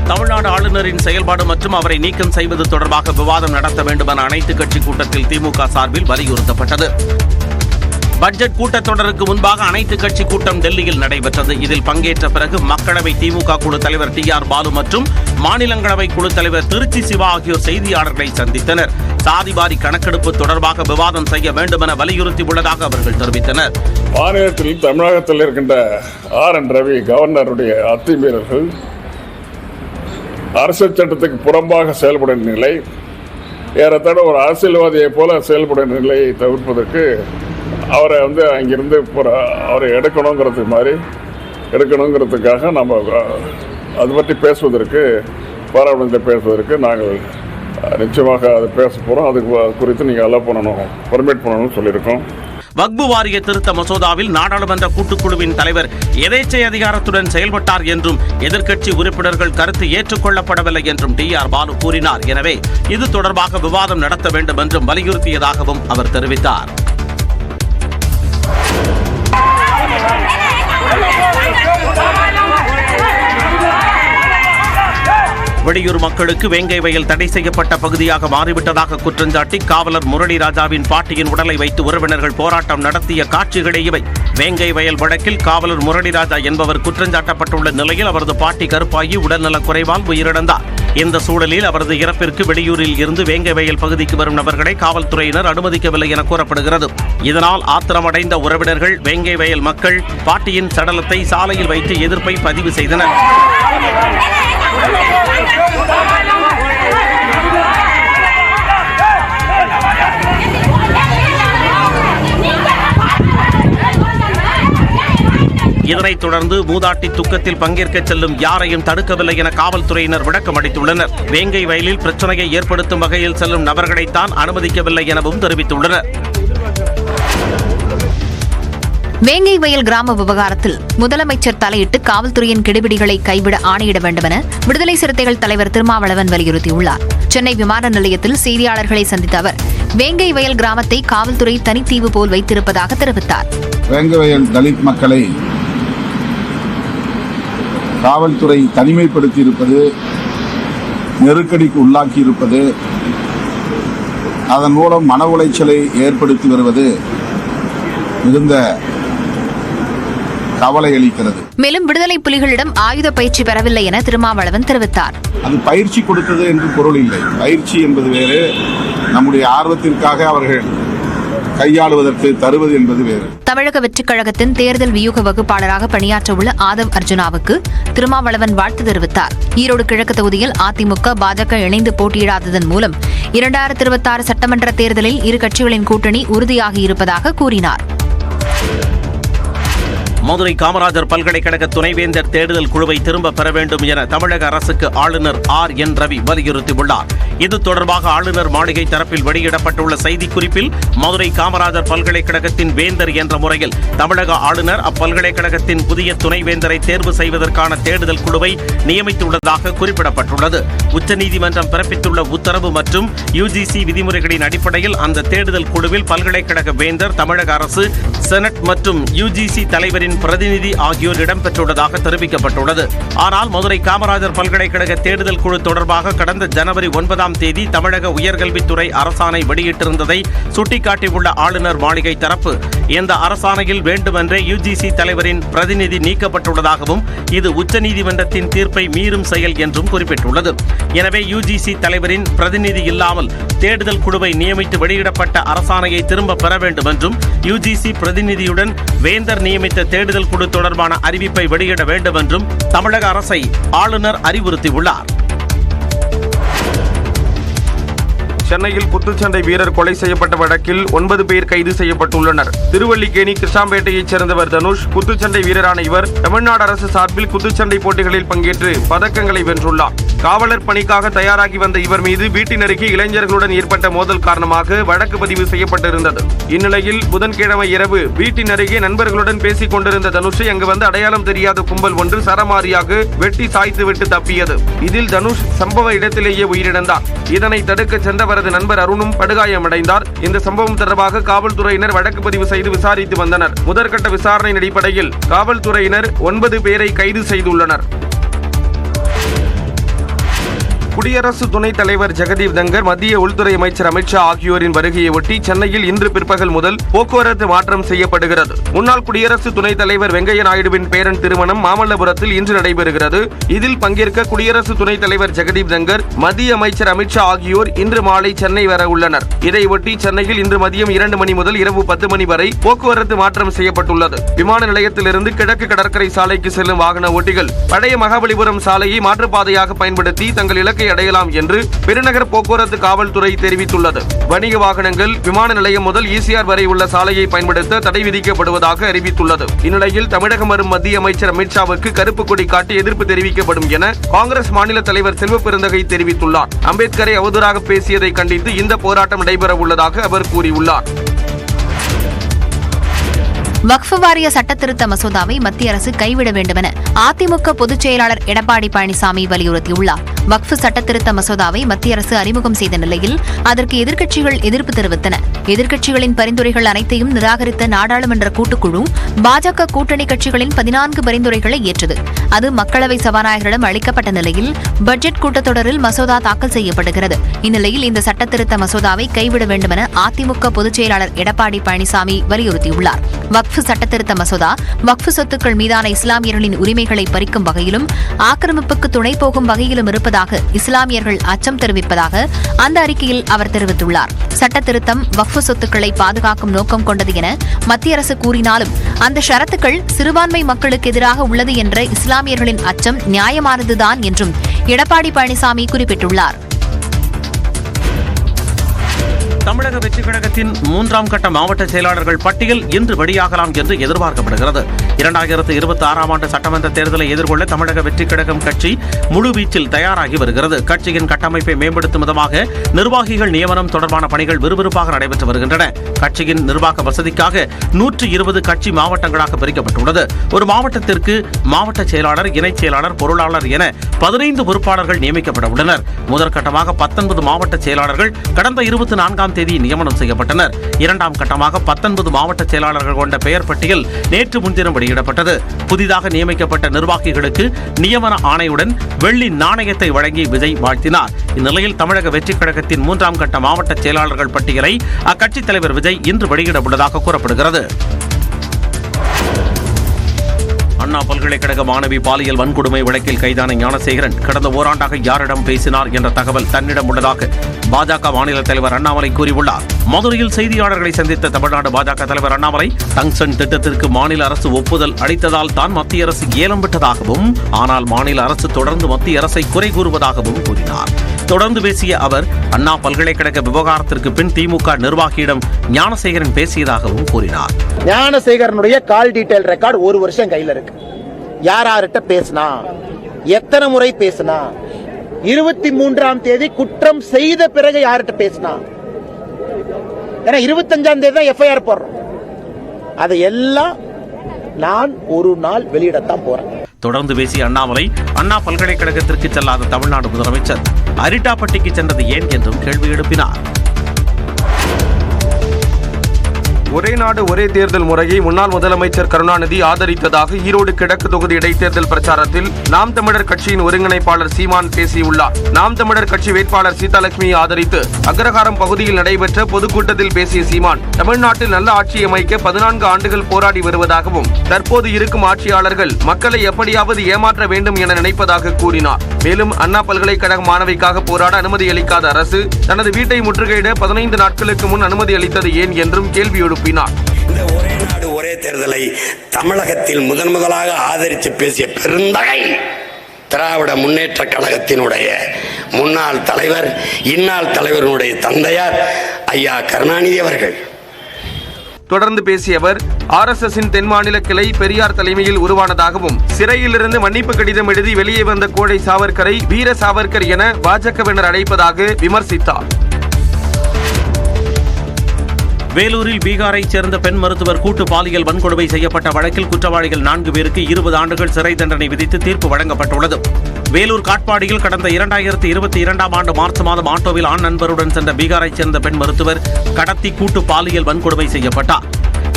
தமிழ்நாடு ஆளுநரின் செயல்பாடு மற்றும் அவரை நீக்கம் செய்வது தொடர்பாக விவாதம் நடத்த வேண்டும் என அனைத்துக் கட்சி கூட்டத்தில் திமுக சார்பில் வலியுறுத்தப்பட்டது. பட்ஜெட் கூட்டத்தொடருக்கு முன்பாக அனைத்துக் கட்சி கூட்டம் டெல்லியில் நடைபெற்றது. இதில் பங்கேற்ற பிறகு மக்களவை திமுக குழு தலைவர் டி.ஆர். பாலு மற்றும் மாநிலங்களவை குழு தலைவர் திருச்சி சிவா ஆகியோர் செய்தியாளர்களை சந்தித்தனர். சாதிவாரி கணக்கெடுப்பு தொடர்பாக விவாதம் செய்ய வேண்டும் என வலியுறுத்தியுள்ளதாக அவர்கள் தெரிவித்தனர். மாநிலத்தில் தமிழகத்தில் இருக்கின்ற ஆர்.என். ரவி கவர்னருடைய அத்துமீறல்கள், அரசியல் சட்டத்துக்கு புறம்பாக செயல்படும் நிலை, ஏறத்தாழ ஒரு அரசியல்வாதியை போல செயல்படும் நிலையை தவிர்ப்பதற்கு அவரை அங்கிருந்து அவரை எடுக்கணுங்கிறதுக்காக நம்ம அது பற்றி பேசுவதற்கு, பாராளுமன்றத்தில் பேசுவதற்கு நாங்கள் நிச்சயமாக அதை பேச போகிறோம். அதுக்கு குறித்து நீங்கள் அலோவ் பண்ணணும், பர்மிட் பண்ணணும்னு சொல்லியிருக்கோம். வக்பு வாரிய திருத்த மசோதாவில் நாடாளுமன்ற கூட்டுக்குழுவின் தலைவர் எதேச்சை அதிகாரத்துடன் செயல்பட்டார் என்றும் எதிர்க்கட்சி உறுப்பினர்கள் கருத்து ஏற்றுக்கொள்ளப்படவில்லை என்றும் டி.ஆர். பாலு கூறினார். எனவே இது தொடர்பாக விவாதம் நடத்த வேண்டும் என்றும் வலியுறுத்தியதாகவும் அவர் தெரிவித்தார். வெளியூர் மக்களுக்கு வேங்கை வயல் தடை செய்யப்பட்ட பகுதியாக மாறிவிட்டதாக குற்றஞ்சாட்டி காவலர் முரளி ராஜாவின் பாட்டியின் உடலை வைத்து உறவினர்கள் போராட்டம் நடத்திய காட்சிகளே இவை. வேங்கை வயல் வழக்கில் காவலர் முரளி ராஜா என்பவர் குற்றஞ்சாட்டப்பட்டுள்ள நிலையில் அவரது பாட்டி கருப்பாகி உடல்நலக் குறைவால் உயிரிழந்தார். இந்த சூழலில் அவரது இறப்பிற்கு வெளியூரில் இருந்து வேங்கை வயல் பகுதிக்கு வரும் நபர்களை காவல்துறையினர் அனுமதிக்கவில்லை என கூறப்படுகிறது. இதனால் ஆத்திரமடைந்த உறவினர்கள் வேங்கை வயல் மக்கள் பாட்டியின் சடலத்தை சாலையில் வைத்து எதிர்ப்பை பதிவு செய்தனர். இதனைத் தொடர்ந்து மூதாட்டி துக்கத்தில் பங்கேற்க செல்லும் யாரையும் தடுக்கவில்லை என காவல்துறையினர் விளக்கம் அளித்துள்ளனர். வேங்கை வயலில் பிரச்சனையை ஏற்படுத்தும் வகையில் செல்லும் நபர்களைத்தான் அனுமதிக்கவில்லை எனவும் தெரிவித்துள்ளனர். வேங்கை வயல் கிராம விவகாரத்தில் முதலமைச்சர் தலையிட்டு காவல்துறையின் கெடுபிடிகளை கைவிட ஆணையிட வேண்டும் என விடுதலை சிறுத்தைகள் தலைவர் திருமாவளவன் வலியுறுத்தியுள்ளார். சென்னை விமான நிலையத்தில் செய்தியாளர்களை சந்தித்த அவர் வேங்கை வயல் கிராமத்தை காவல்துறை தனித்தீவு போல் வைத்திருப்பதாக தெரிவித்தார். வேங்கை வயல் தலித் மக்களை காவல்துறை தனிமைப்படுத்தி இருப்பது, நெருக்கடிக்கு உள்ளாக்கி இருப்பது, அதன் மூலம் மன உளைச்சலை ஏற்படுத்தி வருவது மிகுந்த கவலை அளிக்கிறது. மேலும் விடுதலை புலிகளிடம் ஆயுத பயிற்சி பெறவில்லை என திருமாவளவன் தெரிவித்தார். அது பயிற்சி கொடுத்தது என்று பொருள் இல்லை. பயிற்சி என்பது வேறு, நம்முடைய ஆர்வத்திற்காக அவர்கள் கையாளுவதற்கு தருவது என்பது வேறு. தமிழக வெற்றிக் கழகத்தின் தேர்தல் வியூக வகுப்பாளராக பணியாற்ற உள்ள ஆதவ் அர்ஜுனாவுக்கு திருமாவளவன் வாழ்த்து தெரிவித்தார். ஈரோடு கிழக்கு தொகுதியில் அதிமுக பாஜக இணைந்து போட்டியிடாததன் மூலம் 2026 சட்டமன்ற தேர்தலில் இரு கட்சிகளின் கூட்டணி உறுதியாகி இருப்பதாக கூறினார். மதுரை காமராஜர் பல்கலைக்கழக துணைவேந்தர் தேடுதல் குழுவை திரும்ப பெற வேண்டும் என தமிழக அரசுக்கு ஆளுநர் ஆர்.என். ரவி வலியுறுத்தியுள்ளார். இது தொடர்பாக ஆளுநர் மாளிகை தரப்பில் வெளியிடப்பட்டுள்ள செய்திக்குறிப்பில் மதுரை காமராஜர் பல்கலைக்கழகத்தின் வேந்தர் என்ற முறையில் தமிழக ஆளுநர் அப்பல்கலைக்கழகத்தின் புதிய துணைவேந்தரை தேர்வு செய்வதற்கான தேடுதல் குழுவை நியமித்துள்ளதாக குறிப்பிடப்பட்டுள்ளது. உச்சநீதிமன்றம் பிறப்பித்துள்ள உத்தரவு மற்றும் யுஜிசி விதிமுறைகளின் அடிப்படையில் அந்த தேடுதல் குழுவில் பல்கலைக்கழக வேந்தர், தமிழக அரசு, செனட் மற்றும் யுஜிசி தலைவரின் பிரதிநிதி ஆகியோர் இடம்பெற்றுள்ளதாக தெரிவிக்கப்பட்டுள்ளது. ஆனால் மதுரை காமராஜர் பல்கலைக்கழக தேடுதல் குழு தொடர்பாக கடந்த ஜனவரி 9ஆம் தேதி தமிழக உயர்கல்வித்துறை அரசாணை வெளியிட்டிருந்ததை சுட்டிக்காட்டியுள்ள ஆளுநர் மாளிகை தரப்பு இந்த அரசாணையில் வேண்டுமென்றே யுஜிசி தலைவரின் பிரதிநிதி நீக்கப்பட்டுள்ளதாகவும் இது உச்சநீதிமன்றத்தின் தீர்ப்பை மீறும் செயல் என்றும் குறிப்பிட்டுள்ளது. எனவே யுஜிசி தலைவரின் பிரதிநிதி இல்லாமல் தேடுதல் குழுவை நியமித்து வெளியிடப்பட்ட அரசாணையை திரும்ப பெற வேண்டும் என்றும் யுஜிசி பிரதிநிதியுடன் வேந்தர் நியமித்த தேடுதல் குழு தொடர்பான அறிவிப்பை வெளியிட வேண்டும் என்றும் தமிழக அரசை ஆளுநர் அறிவுறுத்தியுள்ளார். சென்னையில் குத்துச்சண்டை வீரர் கொலை செய்யப்பட்ட வழக்கில் 9 பேர் கைது செய்யப்பட்டுள்ளனர். திருவல்லிக்கேணி கிருஷ்ணாம்பேட்டையைச் சேர்ந்தவர் தனுஷ். குத்துச்சண்டை வீரரான இவர் தமிழ்நாடு அரசு சார்பில் குத்துச்சண்டை போட்டிகளில் பங்கேற்று பதக்கங்களை வென்றுள்ளார். காவலர் பணிக்காக தயாராகி வந்த இவர் மீது வீட்டின் அருகே இளைஞர்களுடன் ஏற்பட்ட மோதல் காரணமாக வழக்கு பதிவு செய்யப்பட்டிருந்தது. இந்நிலையில் புதன்கிழமை இரவு வீட்டின் அருகே நண்பர்களுடன் பேசிக் கொண்டிருந்த தனுஷை அங்கு வந்து அடையாளம் தெரியாத கும்பல் ஒன்று சரமாரியாக வெட்டி சாய்த்துவிட்டு தப்பியது. இதில் தனுஷ் சம்பவ இடத்திலேயே உயிரிழந்தார். இதனை தடுக்க சென்ற அவரது நண்பர் அருணும் படுகாயமடைந்தார். இந்த சம்பவம் தொடர்பாக காவல்துறையினர் வழக்கு பதிவு செய்து விசாரித்து வந்தனர். முதற்கட்ட விசாரணையின் அடிப்படையில் காவல்துறையினர் 9 பேரை கைது செய்துள்ளனர். குடியரசு துணைத் தலைவர் ஜெகதீப் தங்கர், மத்திய உள்துறை அமைச்சர் அமித்ஷா ஆகியோரின் வருகையை ஒட்டி சென்னையில் இன்று பிற்பகல் முதல் போக்குவரத்து மாற்றம் செய்யப்படுகிறது. முன்னாள் குடியரசு துணைத் தலைவர் வெங்கையா நாயுடுவின் பேரன் திருமணம் மாமல்லபுரத்தில் இன்று நடைபெறுகிறது. இதில் பங்கேற்க குடியரசு துணைத் தலைவர் ஜெகதீப் தங்கர், மத்திய அமைச்சர் அமித்ஷா ஆகியோர் இன்று மாலை சென்னை வர உள்ளனர். இதையொட்டி சென்னையில் இன்று மதியம் 2 மணி முதல் இரவு 10 மணி வரை போக்குவரத்து மாற்றம் செய்யப்பட்டுள்ளது. விமான நிலையத்திலிருந்து கிழக்கு கடற்கரை சாலைக்கு செல்லும் வாகன ஓட்டிகள் பழைய மகாபலிபுரம் சாலையை மாற்றுப்பாதையாக பயன்படுத்தி தங்கள் இலக்கை அடையலாம் என்று பெருநகர் போக்குவரத்து காவல்துறை தெரிவித்துள்ளது. வணிக வாகனங்கள் விமான நிலையம் முதல் ஈசிஆர் வரை உள்ள சாலையை பயன்படுத்த தடை விதிக்கப்படுவதாக அறிவித்துள்ளது. இந்நிலையில் தமிழகம் வரும் மத்திய அமைச்சர் அமித்ஷாவுக்கு கருப்பு கொடி காட்டி எதிர்ப்பு தெரிவிக்கப்படும் என காங்கிரஸ் மாநில தலைவர் செல்வ பெருந்தகை தெரிவித்துள்ளார். அம்பேத்கரை அவதூறாக பேசியதை கண்டித்து இந்த போராட்டம் நடைபெற உள்ளதாக அவர் கூறியுள்ளார். வக்ஃப் வாரிய சட்டத்திருத்த மசோதாவை மத்திய அரசு கைவிட வேண்டுமென அதிமுக பொதுச் செயலாளர் எடப்பாடி பழனிசாமி வலியுறுத்தியுள்ளார். வக்ஃப் சட்டத்திருத்த மசோதாவை மத்திய அரசு அறிமுகம் செய்த நிலையில் அதற்கு எதிர்க்கட்சிகள் எதிர்ப்பு தெரிவித்தன. எதிர்க்கட்சிகளின் பரிந்துரைகள் அனைத்தையும் நிராகரித்த நாடாளுமன்ற கூட்டுக்குழு பாஜக கூட்டணி கட்சிகளின் 14 பரிந்துரைகளை ஏற்றது. அது மக்களவை சபாநாயகரிடம் அளிக்கப்பட்ட நிலையில் பட்ஜெட் கூட்டத்தொடரில் மசோதா தாக்கல் செய்யப்படுகிறது. இந்நிலையில் இந்த சட்டத்திருத்த மசோதாவை கைவிட வேண்டுமென அதிமுக பொதுச் செயலாளர் எடப்பாடி பழனிசாமி வலியுறுத்தியுள்ளார். வக்ஃப் சட்டத்திருத்த மசோதா வக்ஃப் சொத்துக்கள் மீதான இஸ்லாமியர்களின் உரிமைகளை பறிக்கும் வகையிலும் ஆக்கிரமிப்புக்கு துணை போகும் வகையிலும் இருப்பதாக இஸ்லாமியர்கள் அச்சம் தெரிவிப்பதாக அந்த அறிக்கையில் அவர் தெரிவித்துள்ளார். சட்டத்திருத்தம் வக்ஃப் சொத்துக்களை பாதுகாக்கும் நோக்கம் கொண்டது என மத்திய அரசு கூறினாலும் அந்த ஷரத்துக்கள் சிறுபான்மை மக்களுக்கு எதிராக உள்ளது என்ற இஸ்லாமியர்களின் அச்சம் நியாயமானதுதான் என்றும் எடப்பாடி பழனிசாமி குறிப்பிட்டுள்ளார். தமிழக வெற்றிக் கழகத்தின் 3ஆம் கட்ட மாவட்ட செயலாளர்கள் பட்டியல் இன்று வெளியாகலாம் என்று எதிர்பார்க்கப்படுகிறது. 2026ஆம் ஆண்டு சட்டமன்ற தேர்தலை எதிர்கொள்ள தமிழக வெற்றிக் கழகம் கட்சி முழுவீச்சில் தயாராகி வருகிறது. கட்சியின் கட்டமைப்பை மேம்படுத்தும் விதமாக நிர்வாகிகள் நியமனம் தொடர்பான பணிகள் விறுவிறுப்பாக நடைபெற்று வருகின்றன. கட்சியின் நிர்வாக வசதிக்காக 120 கட்சி மாவட்டங்களாக பிரிக்கப்பட்டுள்ளது. ஒரு மாவட்டத்திற்கு மாவட்ட செயலாளர், இணைச் செயலாளர், பொருளாளர் என 15 பொறுப்பாளர்கள் நியமிக்கப்பட உள்ளனர். முதற்கட்டமாக 19 மாவட்ட செயலாளர்கள் கடந்த 24ஆம் தேதி நியமனம் செய்யப்பட்டனர். 2ஆம் கட்டமாக 19 மாவட்ட செயலாளர்கள் கொண்ட பெயர் பட்டியல் நேற்று முன்தினம் வெளியிடப்பட்டது. புதிதாக நியமிக்கப்பட்ட நிர்வாகிகளுக்கு நியமன ஆணையுடன் வெள்ளி நாணயத்தை வழங்கி விஜய் வாழ்த்தினார். இந்நிலையில் தமிழக வெற்றிக் கழகத்தின் 3ஆம் கட்ட மாவட்ட செயலாளர்கள் பட்டியலை அக்கட்சித் தலைவர் விஜய் இன்று வெளியிட உள்ளதாக கூறப்படுகிறது. அண்ணா பல்கலைக்கழக மாணவி பாலியல் வன்கொடுமை வழக்கில் கைதான ஞானசேகரன் கடந்த ஓராண்டாக யாரிடம் பேசினார் என்ற தகவல் தன்னிடம் உள்ளதாக பாஜக மாநில தலைவர் அண்ணாமலை கூறியுள்ளார். மதுரையில் செய்தியாளர்களை சந்தித்த தமிழ்நாடு பாஜக தலைவர் அண்ணாமலை டங்ஸ்டன் திட்டத்திற்கு மாநில அரசு ஒப்புதல் அளித்ததால் தான் மத்திய அரசு ஏலம் விட்டதாகவும், ஆனால் மாநில அரசு தொடர்ந்து மத்திய அரசை குறை கூறுவதாகவும் கூறினார். தொடர்ந்து பேசிய அவர் அண்ணா பல்கலைக்கழக விவகாரத்திற்கு பின் திமுக நிர்வாகியிடம் ஞானசேகரன் பேசியதாகவும் கூறினார். ஞானசேகரனுடைய கால் டீடைல் ரெக்கார்டு 1 வருஷம் கையில இருக்கு. யார்கிட்ட பேசினா, எத்தனை முறை பேசினா, 23ஆம் தேதி குற்றம் செய்த பிறகு யார்கிட்ட பேசினா, ஏன்னா 25ஆம் தேதி தான் எஃப்ஐஆர் போடுறோம். அதையெல்லாம் நான் ஒரு நாள் வெளியிடத்தான் போறேன். தொடர்ந்து பேசிய அண்ணாமலை அண்ணா பல்கலைக்கழகத்திற்கு செல்லாத தமிழ்நாடு முதலமைச்சர் அரிட்டாப்பட்டிக்கு சென்றது ஏன் என்றும் கேள்வி எழுப்பினார். ஒரே நாடு ஒரே தேர்தல் முறையை முன்னாள் முதலமைச்சர் கருணாநிதி ஆதரித்ததாக ஈரோடு கிழக்கு தொகுதி இடைத்தேர்தல் பிரச்சாரத்தில் நாம் தமிழர் கட்சியின் ஒருங்கிணைப்பாளர் சீமான் பேசியுள்ளார். நாம் தமிழர் கட்சி வேட்பாளர் சீதாலட்சுமியை ஆதரித்து அக்ரஹாரம் பகுதியில் நடைபெற்ற பொதுக்கூட்டத்தில் பேசிய சீமான் தமிழ்நாட்டில் நல்ல ஆட்சி அமைக்க 14 ஆண்டுகள் போராடி வருவதாகவும், தற்போது இருக்கும் ஆட்சியாளர்கள் மக்களை எப்படியாவது ஏமாற்ற வேண்டும் என நினைப்பதாக கூறினார். மேலும் அண்ணா பல்கலைக்கழக மாணவிக்காக போராட அனுமதி அளிக்காத அரசு தனது வீட்டை முற்றுகையிட 15 நாட்களுக்கு முன் அனுமதி அளித்தது ஏன் என்றும் கேள்வி எழுப்பினார். இந்த ஒரே நாடு ஒரே தேர்தலை தமிழகத்தில் முதலாக ஆதரித்து பேசிய பெருந்தகை திராவிட முன்னேற்ற கழகத்தினுடைய முன்னாள் தலைவர், இந்நாள் தலைவருடைய தந்தையார் ஐயா கருணாநிதி அவர்கள். தொடர்ந்து பேசிய அவர் RSSின் தென் மாநில கிளை பெரியார் தலைமையில் உருவானதாகவும், சிறையிலிருந்து மன்னிப்பு கடிதம் எழுதி வெளியே வந்த கோடை சாவர்கரை வீர சாவர்கர் என பாஜகவினர் அழைப்பதாக விமர்சித்தார். வேலூரில் பீகாரைச் சேர்ந்த பெண் மருத்துவர் கூட்டு பாலியல் வன்கொடுமை செய்யப்பட்ட வழக்கில் குற்றவாளிகள் 4 பேருக்கு 20 ஆண்டுகள் சிறை தண்டனை விதித்து தீர்ப்பு வழங்கப்பட்டுள்ளது. வேலூர் காட்பாடியில் கடந்த 2022ஆம் ஆண்டு மார்ச் மாதம் ஆட்டோவில் ஆண் நண்பருடன் சென்ற பீகாரைச் சேர்ந்த பெண் மருத்துவர் கடத்தி கூட்டு பாலியல் வன்கொடுமை செய்யப்பட்டார்.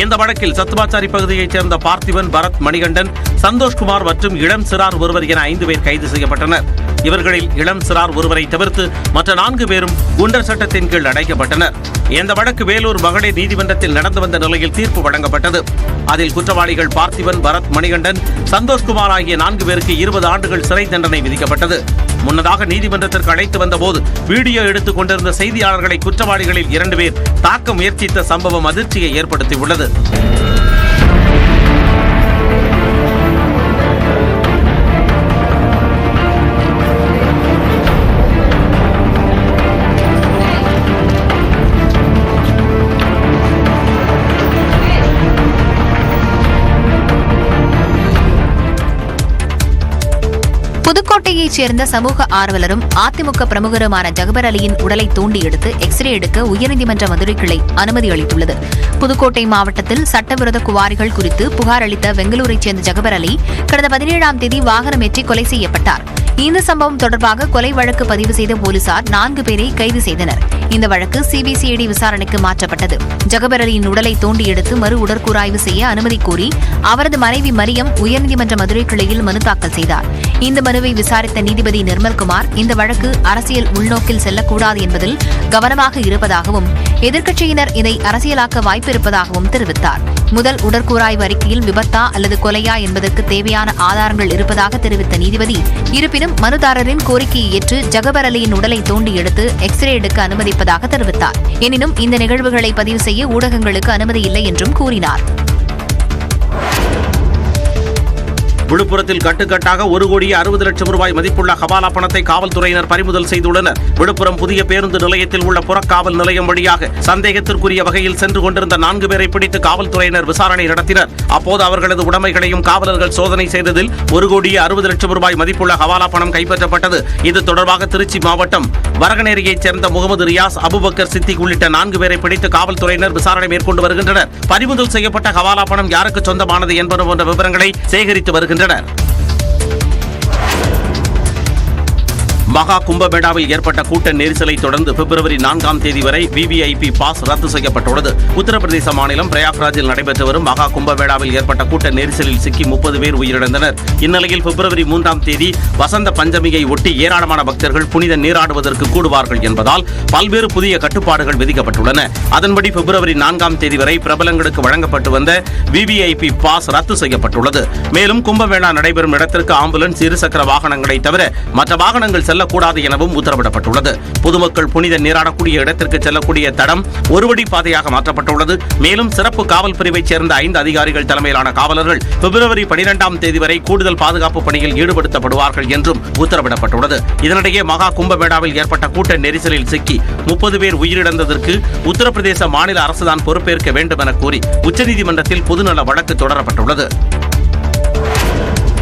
இந்த வழக்கில் சத்துவாச்சாரி பகுதியைச் சேர்ந்த பார்த்திபன், பரத், மணிகண்டன், சந்தோஷ்குமார் மற்றும் இளம் சிறார் ஒருவர் என 5 பேர் கைது செய்யப்பட்டனர். இவர்களில் இளம் சிறார் ஒருவரை தவிர்த்து மற்ற 4 பேரும் குண்டர் சட்டத்தின் கீழ் அடைக்கப்பட்டனர். இந்த வழக்கு வேலூர் மகளிர் நீதிமன்றத்தில் நடந்து வந்த நிலையில் தீர்ப்பு வழங்கப்பட்டது. அதில் குற்றவாளிகள் பார்த்திபன், பரத், மணிகண்டன், சந்தோஷ்குமார் ஆகிய 4 பேருக்கு 20 ஆண்டுகள் சிறை தண்டனை விதிக்கப்பட்டது. முன்னதாக நீதிமன்றத்திற்கு அழைத்து வந்தபோது வீடியோ எடுத்துக் கொண்டிருந்த செய்தியாளர்களை குற்றவாளிகளில் 2 பேர் தாக்க முயற்சித்த சம்பவம் அதிர்ச்சியை ஏற்படுத்தியுள்ளது. புதுக்கோட்டையைச் சேர்ந்த சமூக ஆர்வலரும் அதிமுக பிரமுகருமான ஜகபர் அலியின் உடலை தோண்டி எடுத்து எக்ஸ்ரே எடுக்க உயர்நீதிமன்ற மதுரை கிளை அனுமதி அளித்துள்ளது. புதுக்கோட்டை மாவட்டத்தில் சட்டவிரோத குவாரிகள் குறித்து புகார் அளித்த பெங்களூரைச் சேர்ந்த ஜகபர் அலி கடந்த 17ஆம் தேதி வாகனமேற்றி கொலை செய்யப்பட்டார். இந்த சம்பவம் தொடர்பாக கொலை வழக்கு பதிவு செய்த போலீசார் 4 பேரை கைது செய்தனர். இந்த வழக்கு சிபிசிஐடி விசாரணைக்கு மாற்றப்பட்டது. ஜகபர் அலியின் உடலை தோண்டி எடுத்து மறு உடற்கூறாய்வு செய்ய அனுமதி கோரி அவரது மனைவி மரியம் உயர்நீதிமன்ற மதுரை கிளையில் மனு தாக்கல் செய்தார். இந்த மனுவை விசாரித்த நீதிபதி நிர்மல்குமார் இந்த வழக்கு அரசியல் உள்நோக்கில் செல்லக்கூடாது என்பதில் கவனமாக இருப்பதாகவும் எதிர்க்கட்சியினர் இதை அரசியலாக்க வாய்ப்பு இருப்பதாகவும் தெரிவித்தார். முதல் உடற்கூறாய்வு அறிக்கையில் விபத்தா அல்லது கொலையா என்பதற்கு தேவையான ஆதாரங்கள் இருப்பதாக தெரிவித்த நீதிபதி, இருப்பினும் மனுதாரரின் கோரிக்கையை ஏற்று ஜகபர் அலியின் உடலை தோண்டி எடுத்து எக்ஸ்ரே எடுக்க அனுமதிப்பதாக தெரிவித்தார். எனினும் இந்த நிகழ்வுகளை பதிவு செய்ய ஊடகங்களுக்கு அனுமதி இல்லை என்றும் கூறினார். விழுப்புரத்தில் கட்டுக்கட்டாக 1,60,00,000 ரூபாய் மதிப்புள்ள ஹவாலா பணத்தை காவல்துறையினர் பறிமுதல் செய்துள்ளனர். விழுப்புரம் புதிய பேருந்து நிலையத்தில் உள்ள புறக்காவல் நிலையம் வழியாக சந்தேகத்திற்குரிய வகையில் சென்று கொண்டிருந்த 4 பேரை பிடித்து காவல்துறையினர் விசாரணை நடத்தினர். அப்போது அவர்களது உடைமைகளையும் காவலர்கள் சோதனை செய்ததில் 1,60,00,000 ரூபாய் மதிப்புள்ள ஹவாலா பணம் கைப்பற்றப்பட்டது. இது தொடர்பாக திருச்சி மாவட்டம் வரகநேரியைச் சேர்ந்த முகமது ரியாஸ், அபுபக்கர் சித்திக் உள்ளிட்ட 4 பேரை பிடித்து காவல்துறையினர் விசாரணை மேற்கொண்டு வருகின்றனர். பறிமுதல் செய்யப்பட்ட ஹவாலா பணம் யாருக்கு சொந்தமானது என்பது போன்ற விவரங்களை சேகரித்து வருகின்றனர். மகா கும்பமேளாவில் ஏற்பட்ட கூட்ட நெரிசலை தொடர்ந்து பிப்ரவரி 4ஆம் தேதி வரை விவிஐபி பாஸ் ரத்து செய்யப்பட்டுள்ளது. உத்தரப்பிரதேச மாநிலம் பிரயாக்ராஜில் நடைபெற்று வரும் மகா கும்பமேளாவில் ஏற்பட்ட கூட்ட நெரிசலில் சிக்கி 30 பேர் உயிரிழந்தனர். இந்நிலையில் பிப்ரவரி 3ஆம் தேதி வசந்த பஞ்சமியை ஒட்டி ஏராளமான பக்தர்கள் புனித நீராடுவதற்கு கூடுவார்கள் என்பதால் பல்வேறு புதிய கட்டுப்பாடுகள் விதிக்கப்பட்டுள்ளன. அதன்படி பிப்ரவரி 4ஆம் தேதி வரை பிரபலங்களுக்கு வழங்கப்பட்டு வந்த விவிஐபி பாஸ் ரத்து செய்யப்பட்டுள்ளது. மேலும் கும்பமேளா நடைபெறும் இடத்திற்கு ஆம்புலன்ஸ், இருசக்கர வாகனங்களை தவிர மற்ற வாகனங்கள் செல்லக்கூடாது எனவும் உத்தரவிடப்பட்டுள்ளது. பொதுமக்கள் புனித நீராடக்கூடிய இடத்திற்கு செல்லக்கூடிய தடம் ஒரு வழி பாதையாக மாற்றப்பட்டுள்ளது. மேலும் சிறப்பு காவல் பிரிவைச் சேர்ந்த 5 அதிகாரிகள் தலைமையிலான காவலர்கள் பிப்ரவரி 12ஆம் தேதி வரை கூடுதல் பாதுகாப்பு பணியில் ஈடுபடுத்தப்படுவார்கள் என்றும் உத்தரவிடப்பட்டுள்ளது. இதனிடையே மகா கும்பமேளாவில் ஏற்பட்ட கூட்ட நெரிசலில் சிக்கி 30 பேர் உயிரிழந்ததற்கு உத்தரப்பிரதேச மாநில அரசுதான் பொறுப்பேற்க வேண்டும் என கூறி உச்சநீதிமன்றத்தில் பொதுநல வழக்கு தொடரப்பட்டுள்ளது.